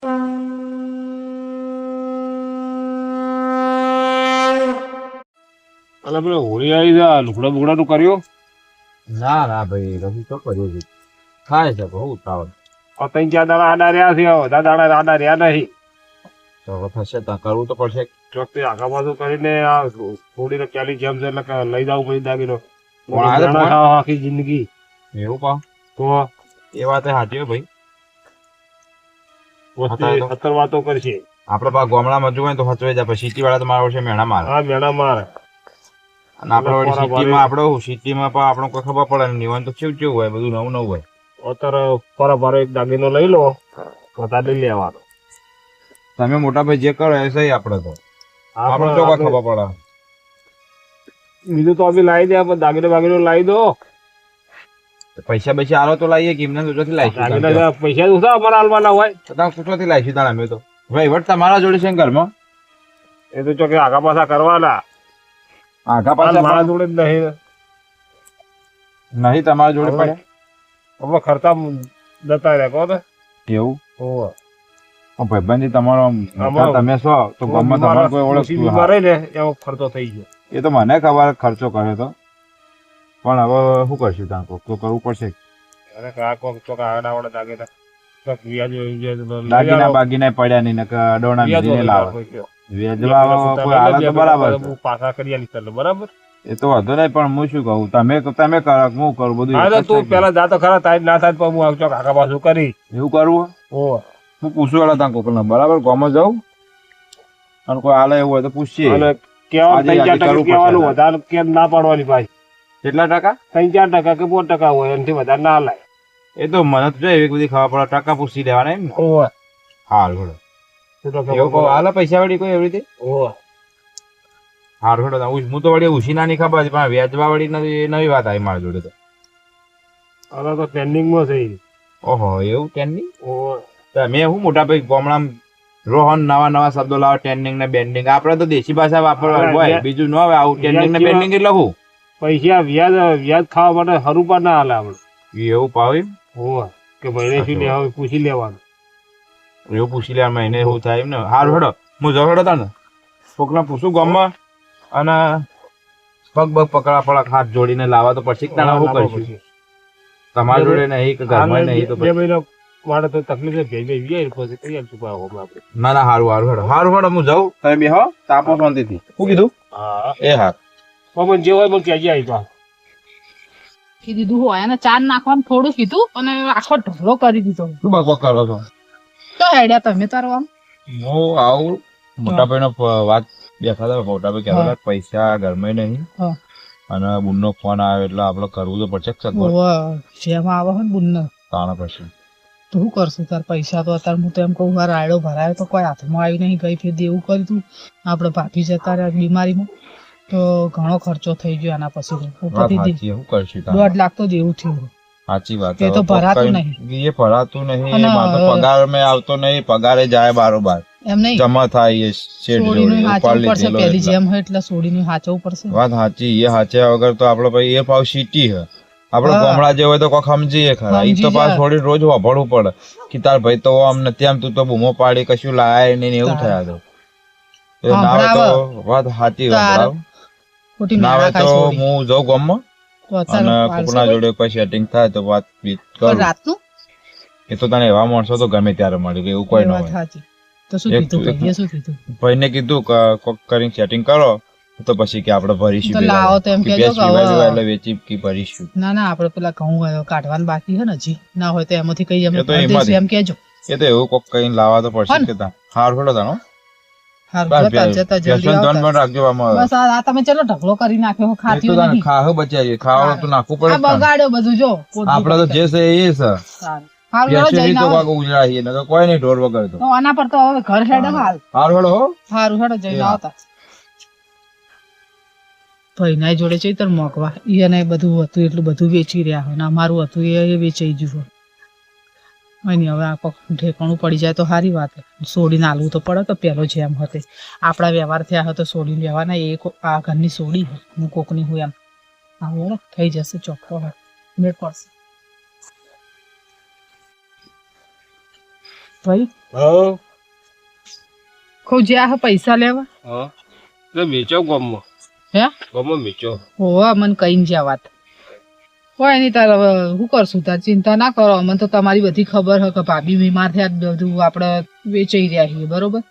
અને પેલો હોળી આવી જા લુગડા બુગડા નું કર્યું? ના ના ભાઈ રમી તો કર્યું છે. થાય છે બહુ ઉતાવળ. આ ત્રણ ચાર દાડા આડા રહ્યા છે, બધા દાડા આડા રહ્યા નહીં. તો હવે થશે તો કરવું તો પડશે. ચોકથી આગા બાજુ કરીને આ હોળીને ક્યાલી જેમ છે એટલે લઈ જવું પછી દાગીનો. કોણ આવે છે? ખાવા આખી જિંદગી. એવું કહો તો એ વાત સાચી હો ભાઈ. વસ્તી 70 વાતો કરશે. આપડે પા ગામડામાં જોવે તો હચવાઈ જાય, પછી સિટી વાળા તો મારા વર્ષે મેણા મારે. હા મેણા મારે. અને આપડે વળી સિટીમાં આપડે સિટીમાં પણ આપણને કોઈ ખબર પડે નહીં હોય તો કેવું હોય, બધું નવું નવું હોય. અત્યારે પરાભારો એક દાગીનો લઈ લો, બધા લઈ લેવાનો. તમે મોટા ભાઈ જે કરો એ સહી આપડે તો આપણે તો કોઈ ખબર પડે. બીજું તો અમે લાવી દે, પણ દાગીનો બાગીનો લાવી દો. પૈસા પૈસા આલો તો લાવીએ કે એમને સૂચોથી લાવીશું. દાગીના પૈસા તો અમારે હાલવાના હોય. તમે સૂચોથી લાવીશું તાણ અમે તો ભાઈ વટ તમારા જોડે છે ઘરમાં. એ તો ચોકે આગા પાછા કરવાના. આગા પાછા મારા જોડે જ નહીં. નહીં તમારા જોડે પડે. હવે ખર્ચા જતા રહ્યા કહો ને. એવું હોવે. ભાઈબંધી તમારો તમે છો તો ગામમાં તમારે કોઈ ઓળખતું બીમાર ને એવો ખર્ચો થઈ ગયો. એ તો મને ખબર ખર્ચો કર્યો તો, પણ હવે શું કરશું ત્યાં કોક તો કરવું પડશે. અરે કા કોક ચોકા આડાવાળા દાગીના ચોક વ્યાજ દાગીના બાગીના પડ્યા નહીં ને અડોણા બીજીને લાવે. વેચવા કોઈ હાલે તો બરાબર છે. પાછા કરી આલી ચાલો બરાબર. એ તો વાંધો નહીં, પણ હું શું કહું, તમે કરો હું કરું બધું. હા તો તું પેલા જા તો ખરા, તારી ના થાય તો હું ચોક આગા પાછું કરી. એવું કરવું હોવે. હું પૂછું વાળા ત્યાં કોકલ બરાબર ગામમાં જાઉં અને કોઈ હાલે એવું હોય તો પૂછીએ. અને કહેવાનું વધારે કે ના પાડવાની ભાઈ. કેટલા ટકા? 3-4% કે 5% હોય, એનાથી વધારે ના લાય. એ તો મને તો એવી બધી ખબર પડે, ટકા પૂછી લેવાના એમ ને. હોવે. હાલ ઘોડો એવું કહું હાલે પૈસા વળી કોઈ એવી રીતે. હોવે. હાર ઘોડો હું તો વળી ઉછી નાની ખબર હતી, પણ વ્યાજવા વળી નવી વાત આવી મારી જોડે તો. હવે તો ટ્રેન્ડિંગમાં થઈ. ઓહો એવું ટ્રેન્ડિંગ. હોવે. મેં હું મોટા ભાઈ ગામડામાં રોહન નવા નવા શબ્દો લાવો, ટ્રેન્ડિંગ ને બેન્ડિંગ. આપડે તો દેશી ભાષા વાપરવા હોય, બીજું ન આવે. આવું ટ્રેન્ડિંગ ને બેન્ડિંગ એટલે હું પૈસા વ્યાજ ખાવા માટે હરું પર ના હાલે આપડે. એવું પાવી. હોવે. કે ભાઈ શું લેવા પૂછી લેવાનું. એવું પૂછી લેવા મહિને એવું થાય એમ ને. હારું હેડો હું જઉં હેડો તાને કોકને પૂછું ગામમાં, અને પગ બગ પકડા પડા હાથ જોડીને લાવવા તો પછી તાણે શું કરીશું. તમારા જોડે નહીં કે ઘરમાં નહીં તો બે મહિના મારે તો તકલીફ છે. બે પછી કઈ આલ ચૂકવા આપણે. ના ના હારું હારું હેડો હારું હેડો હું જાઉં. તમે બેહો તાપો શાંતિથી. શું કીધું? હા એ હા પણ જે હોય મને ત્યાંજી આવી પા કીધું હોય અને ચાર નાખવાનું થોડું કીધું અને આખો ઢગલો કરી દીધો. શું બક કરો છો? તો હેડ્યા તમે તારો આમ. હું આવું મોટા ભાઈ નો વાત દેખાતા. મોટા ભાઈ કહેતા પૈસા ઘરમાં નહીં અને બુનનો ફોન આવ્યો એટલે આપડે કરવું તો પડશે. જેમાં આવે છે ને બુનને તાણા પછી તો શું કરશું તાર પૈસા તો અત્યારે હું તો એમ કહું રાયડો ભરાયો તો કોઈ હાથમાં આવી નહીં. ગઈ ફેર એવું કર્યું તું આપડે ભાભી જતા રહ્યા બીમારીમાં તો ઘણો ખર્ચો થઈ ગયો. આના પછી શું કરશું? 1.5 લાખ તો દેવું થયું. સાચી વાત. એ તો ભરાતું નહીં. એ ભરાતું નહીં. મારો પગાર મેં આવતો નહીં. પગારે જાય બારોબાર એમ નહીં જમા થાય. એ સોડીનું હાચવું પડશે. પેલી જેમ હોય એટલે સોડીનું હાચવું પડશે. વાત સાચી. એ હાચ્યા વગર તો આપડે ભાઈ એ ભાવ સીટી હે. આપડે ગામડા જે હોય તો કોઈ સમજીએ ખરા. એ તો પાછું થોડી રોજ વાપરવું પડે કે તાર ભાઈ તો આમ નથી આમ, તું તો બૂમો પાડી કશું લાય નહીં એવું થયા તો ના હોય તો વાત સાચી. ના હોય તો હું જાઉં ગામમાં અને કોકના જોડે કોઈ સેટિંગ થાય તો વાત કરું. રાતનું એ તો તને એવા માણસો તો ગમે ત્યારે મળી ગયું એવું કોઈ ન હોય. તો શું કીધું ભાઈએ? શું કીધું? ભાઈને કીધું કે કોક કરીને સેટિંગ કરો તો પછી કે આપણે ભરીશું. તો લાવો તો એમ કહેજો કે એટલે વેચી કે ભરીશું. ના ના આપણે પેલા ઘઉં કાઢવાનું બાકી છે ને હજી. ના હોય તો એમાંથી કઈ એમ કહેજો. એ તો એવું કોક કઈ લાવવા તો પડશે કે તા હાર ફોડો તાનો. બસ આ તમે ચલો ઢગલો કરી નાખ્યો. ખાતી નહીં. ખાહો બચારીએ. ખાવા તો નાખવું પડે. બગાડ્યો બધું જો. આપણે તો જે છે એ છે. કોઈ નહીં ઢોર વગર તો આના પર તો હવે ઘર હેડ હાલ. સારું હેડો જઈને આવતા. ભાઈ ના જોડે ચૈતર મોકવા એને બધું હતું એટલું બધું વેચી રહ્યા હોય ને અમારું હતું એ વેચાઈ ગયું. હવે આ ઠેકાણું પડી જાય તો સારી વાત. સોડીને આલવું તો પડે તો પેલો જેમ હતો આપણા વ્યવહાર થયા હોય તો સોડી લેવાના. એ આ ઘરની સોડી હું કોકની હું એમ આવું થઈ જશે ચોખ્ખો મેળ પડશે. ભાઈ હા ખો જ્યાં હે પૈસા લેવા હા એટલે વેચો ગામમાં હે ગામમાં વેચો હોવા મને કહીને જ્યાં વાત કોઈ નહીં તાર હવે શું કરશું તાર ચિંતા ના કરો મને તો તમારી બધી ખબર હે કે ભાભી બીમાર થયા બધું આપણે વેચાઈ રહ્યા છીએ બરોબર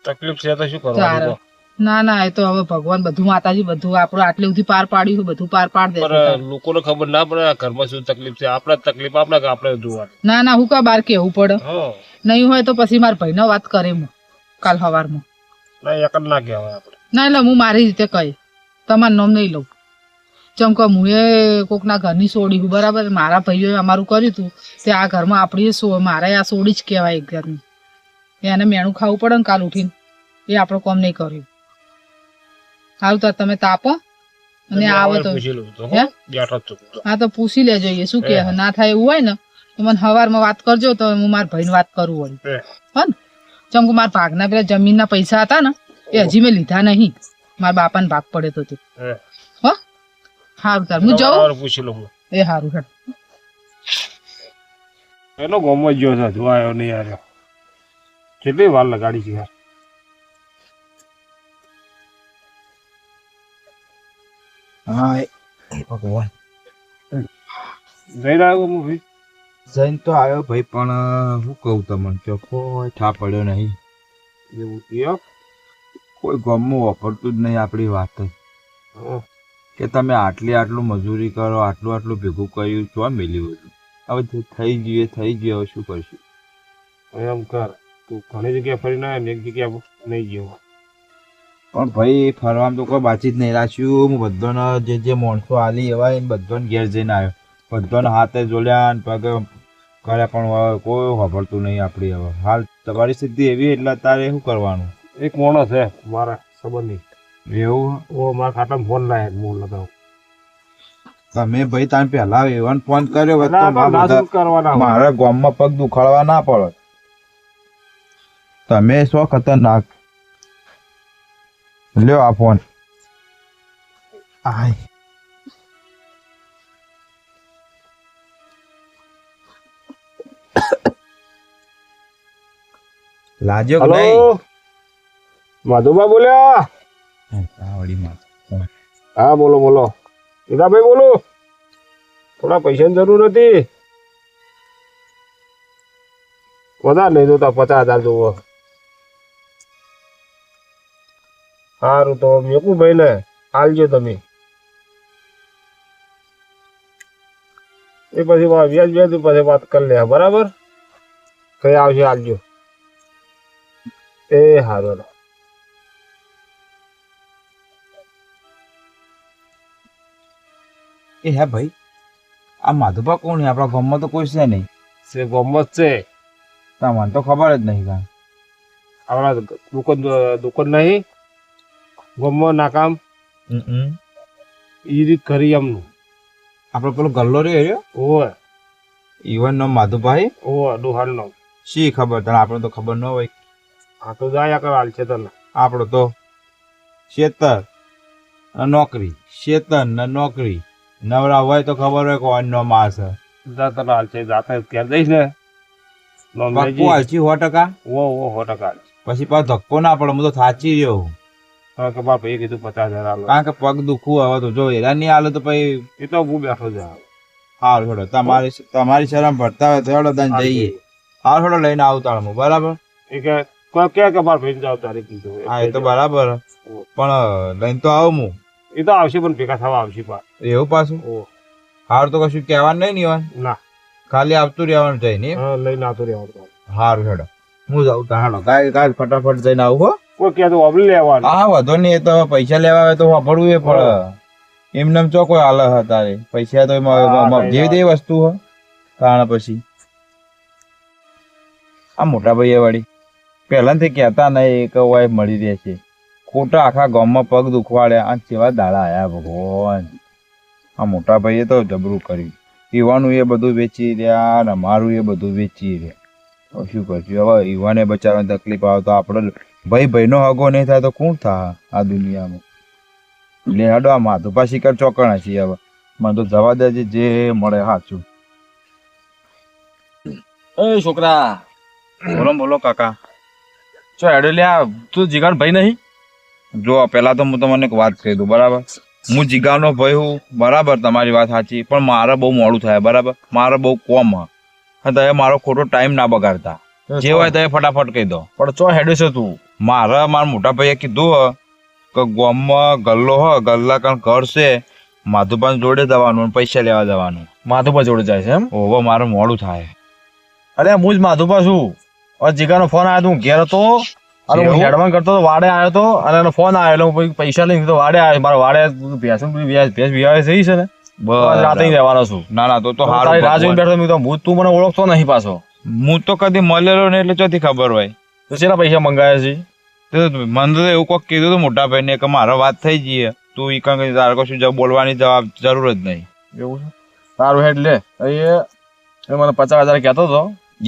તકલીફ છે તો શું તારે કરવાનું ના ના એ તો હવે ભગવાન બધું માતાજી બધું આપણું આટલે સુધી પાર પાડ્યું છે, બધું પાર પાડ દે પણ લોકોને ખબર ના પડે આ ઘરમાં શું તકલીફ છે આપણા તકલીફ આપણે જોવાની ના ના હું કા બાર કેવું પડે હા નહીં હોય તો પછી મારા ભાઈને વાત કરે હું કાલ સવારમાં ના એક જ ના કહેવાય આપણે ના એટલે હું મારી રીતે કહી તમારું નામ નહીં લઉં ચમ કે હું એ કોકના ઘરની સોડી હું બરાબર મારા ભાઈઓએ અમારું કર્યું હતું તે આ ઘરમાં આપણી મારે આ સોડી જ કહેવાય એક ઘરની એને મેણું ખાવું પડે ને કાલ ઉઠીને એ આપણું કામ નહીં કર્યું સારું તો તમે તાપો અને આવો તો પૂછી લઉં તો હે? બેઠો જ છું હા તો પૂછી લેજો એ શું કે ના થાય એવું હોય ને તો મને સવારમાં વાત કરજો તો હું મારા ભાઈને વાત કરું વળી હે. હો ને ચમ કે મારા ભાગના પેલા જમીનના પૈસા હતા ને એ હજી મેં લીધા નહીં મારા બાપાને ભાગ પડે તો તે હે. હો સારું તાર હું જાઉં તમારે પૂછી લઉં એ સારું હેડ એનો ગામમાં જ ગયો છે હજુ આવ્યો નહીં આવ્યો કેટલી વાર લગાડી છે યાર હા ભગવાન જઈને આવ્યો હું ભાઈ જઈને તો આવ્યો ભાઈ પણ શું કહું તમને કે કોઈ ઠા પડ્યો નહીં એવું થયો કોઈ ગામમાં વાપરતું જ નહીં આપણી વાત જ. હા. કે તમે આટલું મજૂરી કરો આટલું ભેગું કર્યું તો મેલી બધું હવે જે થઈ ગયું હવે શું કરશું એમ કર તું ઘણી જગ્યાએ ફરીને આવ્યો ને એક જગ્યા નહીં ગયો પણ ભાઈ ફરવામાં તો કોઈ બાચી જ નહીં રાખ્યું હું બધાને જે માણસો આલી એવા એને બધાને ઘેર જઈને આવ્યો બધાને હાથે જોડ્યા ને પગે કર્યા પણ હવે કોઈ વાપરતું નહીં આપણી હવે હાલ તમારી સ્થિતિ એવી એટલે તારે શું કરવાનું એક માણસ છે મારા સંબંધી એવું ઓ મારા ખાતામાં ફોન લાય હું લગાવું તમે ભાઈ તારે પહેલા એવાને ફોન કર્યો હોત તો ના, ના, ના, શું કરવાના હોય? મારા ગામમાં પગ દુખાડવા ના પડે તમે શું ખતરનાક લ્યો આ ફોન આય લાજો કે નહીં હલો માધુબા બોલ્યા આવડી માં હા બોલો બોલો ઈદાભાઈ બોલો થોડા પૈસાની જરૂર હતી વધારે નહીં જોતા 50,000 જોવો સારું તો મેકુભાઈ ને હાલજો તમે એ પછી વ્યાજ પછી વાત કરી લે બરાબર કઈ આવશે હાલજો એ સારું એ હે ભાઈ આ માધુબા કોણ છે આપણા ગામમાં તો કોઈ છે નહીં છે ગમત છે તમને તો ખબર જ નહીં કાંઈ આપણા દુકાન નહીં ગમમાં નાકામ ઈ રીત કરી એમનું આપણો પેલો ગલ્લો રહ્યો ઓવે ઈવન નો માધુભાઈ ઓવે ડોહાલ નો શી ખબર તને આપણે તો ખબર ન હોય આ તો જાય કર હાલ છે તને આપણો તો શેતર ને નોકરી શેતર ને નોકરી નવરા હોય તો ખબર હોય કે અન્નો માસ હે. જા તને હાલ છે જાતે ઘેર જઈશ ને નોમ પાક્કું લેજી હાલશી 100%. ઓ 100% પછી પાછો ધક્કો ના પડે હું તો થાચી રહ્યો હવે કે બાપ એ કીધું 50,000 હાલો કારણ કે પગ દુખવું હવે તો જો એરા નહીં હાલે તો પછી એ તો હું બેઠો જ હાલ છોડો તમારી શરમ ભરતા હોય તો હેડો તને જઈએ હાલ છોડો લઈને આવતા હું બરાબર એ કે કોઈ કે બાર ભાઈ જાવ તારે કીધું હા એ તો બરાબર પણ લઈને તો આવું હું એ તો આવશે પણ ભેગા થવા આવશે પા એવું પાછું ઓ હાર તો કશું કહેવાનું નહીં ને ઈવન ના ખાલી આવતું રહેવાનું જાય ને હા લઈને આવતો રહેવાનું હારું હેડો હું જાઉં તા હેડો કાલ ફટાફટ જઈને આવું હો કોઈ કે તો અબલી લેવાનું હા વધો નહીં એ તો પૈસા લેવા આવે તો વાપરવું એ પડે એમને એમ ચો કોઈ હાલ હ તારે પૈસા તો જેવી તેવી વસ્તુ હો કારણ પછી આ મોટા ભાઈ વાળી પહેલાથી કહેતા નહીં કે વાય મળી રહે છે ખોટા આખા ગામમાં પગ દુખવાડ્યા આ કેવા દાડા આયા ભગવાન આ મોટા ભાઈએ તો જબરું કર્યું પીવાનું એ બધું વેચી રહ્યા અને અમારું એ બધું વેચી રહ્યા શું કરશું હવે યુવાને બચાવવાની તકલીફ આવે તો આપણે ભાઈનો હગો નહીં થાય તો કોણ થાય આ દુનિયામાં એટલે હાડો આ માધુપા શિકાર ચોકણા છીએ હવે મને તો જવા દેજે જે મળે સાચું એ છોકરા બોલો બોલો કાકા. ચો હેડો લ્યા તું જીગાન ભાઈ નહીં? જો પેલા તો હું તમને એક વાત કહી દઉં, બરાબર? હું જીગાનો ભાઈ હું, બરાબર, તમારી વાત સાચી, પણ મારે બહુ મોડું થાય, બરાબર? મારે બહુ કોમ હ. તમે મારો ખોટો ટાઈમ ના બગાડતા. જે હોય તે ફટાફટ કહી દો. પણ ચો હેડે છે તું? મારા મોટા ભાઈએ કીધું હ કે ગામમાં ગલ્લો હ, ગલ્લા કાન ઘર છે, માધુપાન જોડે જવાનું અને પૈસા લેવા જવાનું. માધુપા જોડે જાય છે એમ? ઓહો, મારે મોડું થાય. અરે હું જ માધુપા છું. હવે જીગાનો ફોન આવ્યો તો હું ઘેર હતો અને હું એવું? હેડવાન કરતો તો વાડે આવ્યો તો અને એનો ફોન આવ્યો એટલે હું પછી પૈસા લઈને તો વાડે આવ્યો. મારા વાડે ભેંસ વિવાહ થઈ છે ને, બસ. રાતે રહેવાનો છું. ના ના, તો તારી હારું. રાહ જોઈને બેઠો. મેં કીધું, હું તું મને ઓળખતો નહીં પાછો. હું તો કદી મળેલો ને એટલે ચોથી ખબર હોય. તો શેના પૈસા મંગાયા છે? તો મને તો એવું કોક કીધું હતું મોટા ભાઈને કે મારો વાત થઈ જઈએ, તું ઈ કંઈ તારે કશું બોલવાની જવાબ જરૂર જ નહીં. એવું છે? તારું હેડ લે. એ મને 50,000 કહેતો હતો.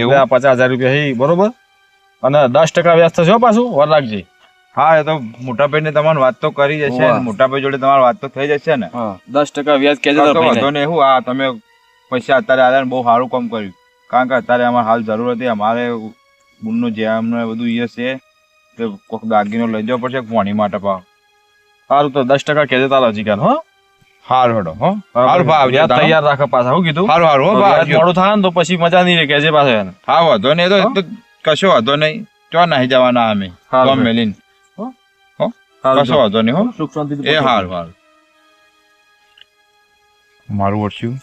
એવું? આ 50,000 રૂપિયા હે બરોબર, અને 10% વ્યાજ થશે હો પાછું, વાર રાખજે. હા, એ તો મોટા ભાઈને તમારી વાત તો કરી જશે ને, વાહ. મોટા ભાઈ જોડે તમારી વાત તો થઈ જશે ને. હા, 10% વ્યાજ કહેજે તો તારા ભાઈને. વાંધો નહીં. એવું, હા, તમે પૈસા અત્યારે આલ્યા ને બહુ સારું કામ કર્યું, કારણ કે અત્યારે અમારે હાલ જરૂર હતી. અમારે બુનનું જે અમને બધું એ છે તે કોઈક દાગીનો લઈ જવો પડશે પાણી માટે. પાવ સારું, તો 10% કહેજે તારા જીગાન. હો, હારું હેડો. હો, હારું ભાવ વ્યાજ તૈયાર રાખે પાછા. શું કીધું? હારું હારું. હો વ્યાજ ભાવ. મોડું થાય ને તો પછી મજા નહીં રહે. કહેજે પાછા એને. હા, વાંધો નહીં. એ તો કશો વાંધો નહીં. ચો નહીં જવાના અમે હારું. ગમ મેલીને. સારું, કશો વાંધો નહીં. હો, સુખ શાંતિથી એ હારું હારું. મારું વર્ષું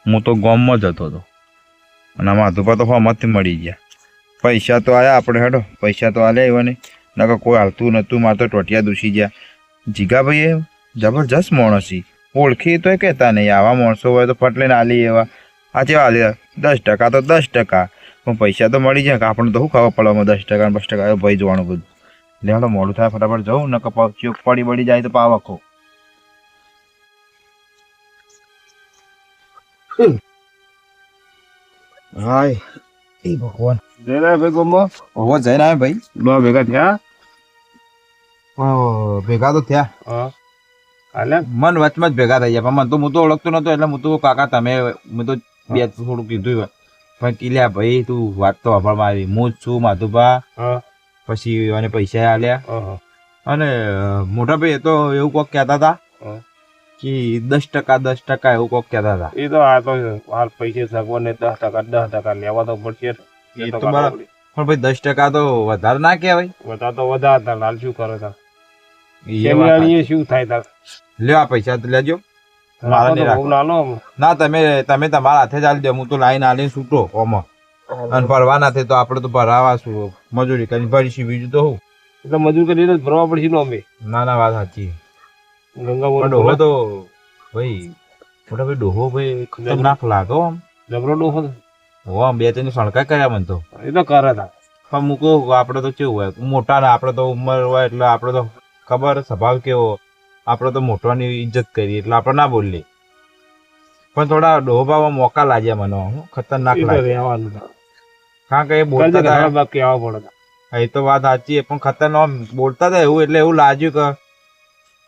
હું તો ગામમાં જ હતો અને આ માધુપા તો હમણાંથી મળી ગયા. પૈસા તો આયા આપણે, હેડો પૈસા તો આલ્યા એવા નહીં, નકર કોઈ હાલતું નહોતું. મારે તો ટોટિયા દૂસી ગયા. જીગાભાઈ એ જબરજસ્ત માણસ છે, ઓળખી તો કહેતા નહીં. આવા માણસો હોય તો ફટ લઈને આલી એવા. આ ચેવા આલી 10% તો 10%, પણ પૈસા તો મળી જાય. આપણને તો શું ખબર પડવામાં 10% 5% ભાઈ જોવાનું બધું. લેવાડો, મોડું થાય, ફટાફટ જવું, નકર ચોક પડી જાય તો પાવ આખો. હાય એ ભગવાન. જયરાય ભાઈ ગોમમાં ઓહો, જઈને આવે ભાઈ. બે ભેગા થયા. ભેગા તો થયા. હા, હાલે મન વચમાં જ ભેગા થઈ ગયા, પણ મને તો હું તો ઓળખતો નતો એટલે હું તો કાકા તમે મેં તો બે થોડું કીધું પણ કિલ્યા ભાઈ તું વાત તો સાંભળવા આવી. હું જ છું માધુભા. હા પછી અને પૈસા આલ્યા. હા અને મોટા ભાઈ એ તો એવું કોક કહેતા હતા હા. કે 10% એવું કોક કહેતા હતા. એ તો આ તો હાલ પૈસે સગવડ ને 10% લેવા તો પડશે. એ તો બરાબર, પણ ભાઈ 10% તો વધારે ના કહેવાય. બધા તો વધારે હતા, લાલ શું કરે તાર? એ વાત કેમિયાણીએ શું થાય તાર? લ્યો આ પૈસા તો લેજો. મારા નહીં બહુ નાનો. ના, તમે તમારા હાથે જ આલી દો. હું તો લાઈન આલીને છૂટો ઓમાં. અને ભરવા નથી તો આપણે તો ભરાવા છું, મજૂરી કરીને ભરીશું, બીજું તો હું. એટલે મજૂર કરીને જ ભરવા પડશે નો અમે. ના ના, વાત સાચી. ગંગા પણ ડોહો તો ભાઈ, મોટા ભાઈ ડોહો ભાઈ ખતરનાક લાગો આમ. જબરો ડોહો છે. હો, આમ બે ત્રણ સણકા કર્યા મને તો. એ તો કરે તાર. પણ મૂકો આપણે તો કેવું હોય, મોટા ને આપણે તો ઉંમર હોય એટલે આપણે તો ખબર સ્વભાવ કેવો, આપણે તો મોટાની ઇજ્જત કરી એટલે આપણે ના બોલીએ. પણ થોડા ડોહા મોકા લાગ્યા મને, હું ખતરનાક એ તો લાગે. રહેવાનું તાર. કારણ કે એ બોલતા ઘણા હતા, બાપ કહેવા પડે તાર. એ તો વાત સાચી, પણ ખતરનાક બોલતા હતા એવું, એટલે એવું લાગ્યું કે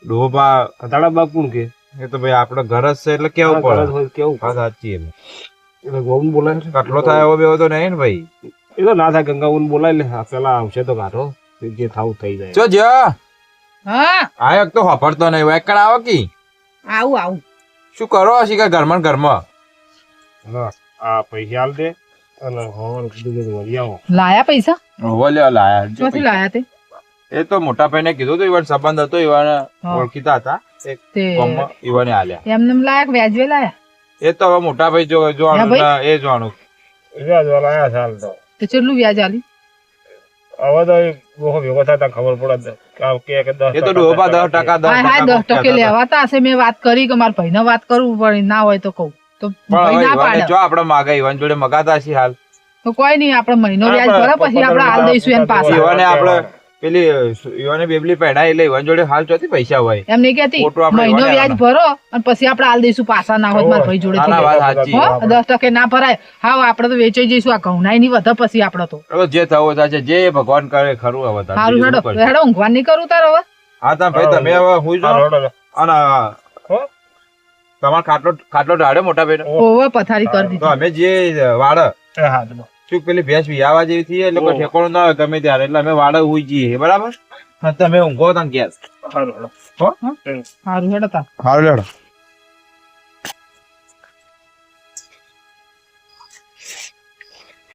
ડોહા તારા બાપ કોણ કે? એ તો ભાઈ આપણે ઘર જ છે એટલે કેવું તારા પડે. ઘર હોય કેવું? વાત સાચી. એમ એટલે ગોમ બોલાય છે. કટલો થાય એવો બેવો તો નહીં ને ભાઈ. એ તો ના થાય, ગંગાઉન બોલાય લે. આ પેલા આવશે તો કાઢો, જે થાવું થઈ જાય. જો જ્યાં હા આ એક તો વાપરતો નહીં, વેકણ આવો કી આવું આવું. શું કરો હશે કે ઘરમાં ને ઘરમાં? હા, આ પૈસા આલ દે અને હવારે કીધું કે વળી આવો. લાયા પૈસા? હોવો લ્યો લાયા. ક્યાંથી લાયા તે? એ તો મોટા ભાઈને કીધું હતું, ઈવન સંબંધ હતો, ઈવાને હા. ઓળખીતા હતા, એક તે ગામમાં ઈવાને આલ્યા. એમને એમ લાયા કે વ્યાજવે લાયા? એ તો હવે મોટા ભાઈ જો હા જોવાનું ભાઈ. એ જોવાનું. વ્યાજ વાળા આયા છે હાલ તો. તો કેટલું વ્યાજ આલી? હવે તો એ બહુ ભેગો થાય તો ખબર પડે કે આ કે 10% એ તો ડોબા 10% હા હા 10% લેવાતા હશે. મેં વાત કરી કે મારા ભાઈને વાત કરવું પડે, ના હોય તો કહું તો ભાઈ ના પાડે. જો આપણે માગા ઈવાન જોડે મગાતા છીએ હાલ. તો કોઈ નહીં, આપણે મહિનો વ્યાજ ભરે પછી આપણે હાલ દઈશું એને પાછા. ઈવાને આપણે પેલી ઈવાને બેબલી પહેણાઈ એટલે ઈવાન જોડે હાલ ચોથી પૈસા હોય. એમ નહીં કેતી, ખોટું આપણે મહિનો ઈવાને વ્યાજ ભરો અને પછી આપણે હાલ દઈશું પાછા. ના હોય મારા ભાઈ જોડે ના, ના, વાત સાચી. 10% ના ભરાય. હા, આપણે તો વેચાઈ જઈશું. આ ઘઉંનાય નહીં વધે પછી આપણે તો. હવે જે થવું થશે, જે ભગવાન કરે ખરું. હવે તાર સારું બીજું હેડો શું કરશું? હેડો, ઊંઘવા નહીં કરું તાર હવે. હા તમે ભાઈ તમે હવે હુઈ હા, જાઓ. રોડો. અને હો? તમારો ખાટલો ઢાળ્યો મોટા ભાઈ. ઓવે પથારી કરી તો દીધી. અમે જે વાડ એ હા તો શું પેલી ભેંસ વિયાવા જેવી થઈ એટલે કોઈ ઠેકાણું ના હોય ગમે ત્યારે એટલે અમે વાડે ઉઈ જઈએ બરાબર. હા તમે ઊંઘો તાન ઘેર. સારું સારું હેડો તા હારું લેડો.